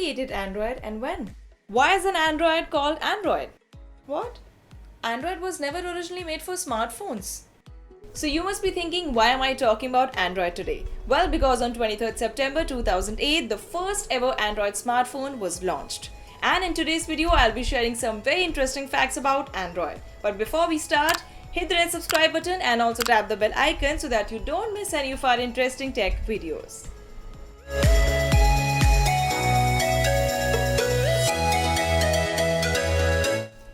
created Android and when? Why is an Android called Android? What? Android was never originally made for smartphones. So you must be thinking, why am I talking about Android today? Well, because on 23rd September 2008, the first ever Android smartphone was launched. And in today's video, I'll be sharing some very interesting facts about Android. But before we start, hit the red subscribe button and also tap the bell icon so that you don't miss any of our interesting tech videos.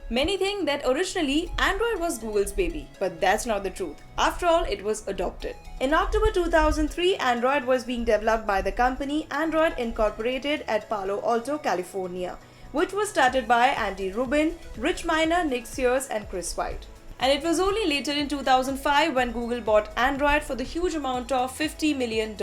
Many think that originally Android was Google's baby, but that's not the truth. After all, it was adopted. In October 2003, Android was being developed by the company Android Incorporated at Palo Alto, California, which was started by Andy Rubin, Rich Miner, Nick Sears, and Chris White. And it was only later in 2005 when Google bought Android for the huge amount of $50 million.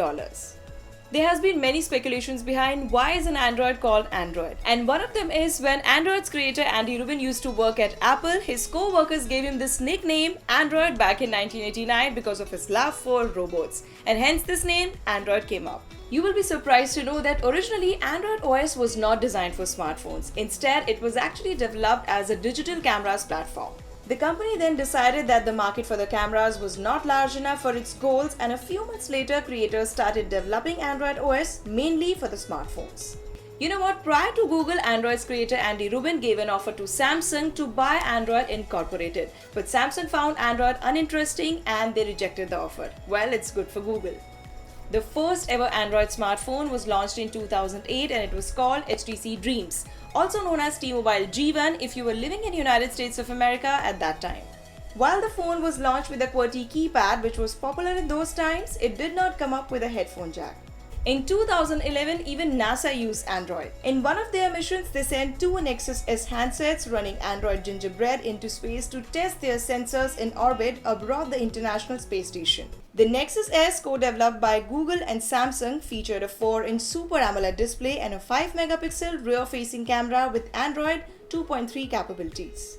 There has been many speculations behind why is an Android called Android. And one of them is when Android's creator Andy Rubin used to work at Apple, his co-workers gave him this nickname Android back in 1989 because of his love for robots. And hence this name Android came up. You will be surprised to know that originally Android OS was not designed for smartphones. Instead, it was actually developed as a digital cameras platform. The company then decided that the market for the cameras was not large enough for its goals, and a few months later, creators started developing Android OS mainly for the smartphones. You know what? Prior to Google, Android's creator Andy Rubin gave an offer to Samsung to buy Android Incorporated, but Samsung found Android uninteresting and they rejected the offer. Well, it's good for Google. The first ever Android smartphone was launched in 2008 and it was called HTC Dreams, also known as T-Mobile G1 if you were living in the United States of America at that time. While the phone was launched with a QWERTY keypad, which was popular in those times, it did not come up with a headphone jack. In 2011, even NASA used Android. In one of their missions, they sent two Nexus S handsets running Android Gingerbread into space to test their sensors in orbit aboard the International Space Station. The Nexus S, co-developed by Google and Samsung, featured a 4-inch Super AMOLED display and a 5-megapixel rear-facing camera with Android 2.3 capabilities.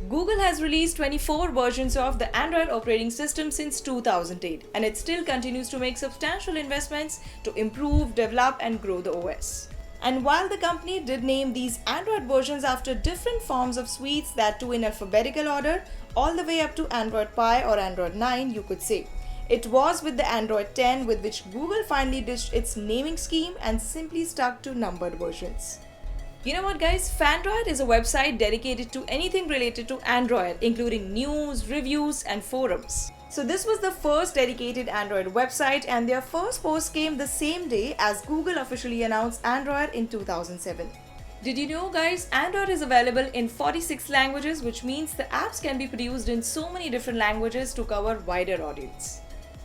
Google has released 24 versions of the Android operating system since 2008, and it still continues to make substantial investments to improve, develop, and grow the OS. And while the company did name these Android versions after different forms of sweets, that too in alphabetical order, all the way up to Android Pie or Android 9, you could say, it was with the Android 10 with which Google finally ditched its naming scheme and simply stuck to numbered versions. You know what, guys? Fandroid is a website dedicated to anything related to Android, including news, reviews, and forums. So this was the first dedicated Android website, and their first post came the same day as Google officially announced Android in 2007. Did you know, guys, Android is available in 46 languages, which means the apps can be produced in so many different languages to cover wider audience.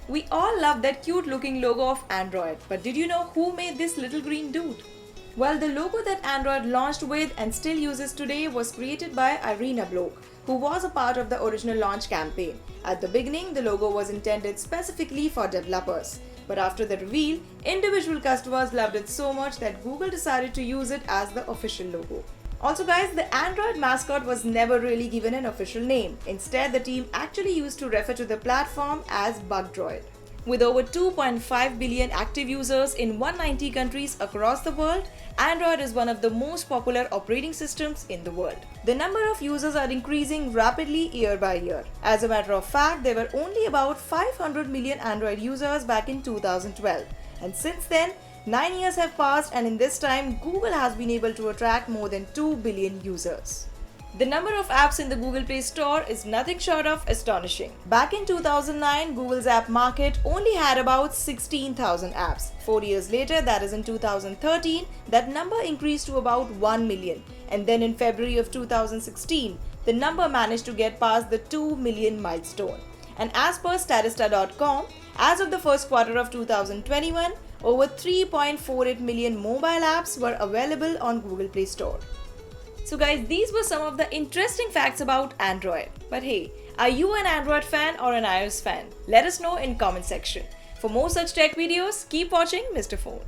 We all love that cute looking logo of Android, but did you know who made this little green dude? Well, the logo that Android launched with and still uses today was created by Irina Bloch, who was a part of the original launch campaign. At the beginning, the logo was intended specifically for developers, but after the reveal, individual customers loved it so much that Google decided to use it as the official logo. Also, guys, the Android mascot was never really given an official name. Instead, the team actually used to refer to the platform as Bugdroid. With over 2.5 billion active users in 190 countries across the world, Android is one of the most popular operating systems in the world. The number of users are increasing rapidly year by year. As a matter of fact, there were only about 500 million Android users back in 2012. And since then, 9 years have passed, and in this time, Google has been able to attract more than 2 billion users. The number of apps in the Google Play Store is nothing short of astonishing. Back in 2009, Google's app market only had about 16,000 apps. 4 years later, that is in 2013, that number increased to about 1 million. And then in February of 2016, the number managed to get past the 2 million milestone. And as per Statista.com, as of the first quarter of 2021, over 3.48 million mobile apps were available on Google Play Store. So guys, these were some of the interesting facts about Android. But hey, are you an Android fan or an iOS fan? Let us know in comment section. For more such tech videos, keep watching Mr. Phone.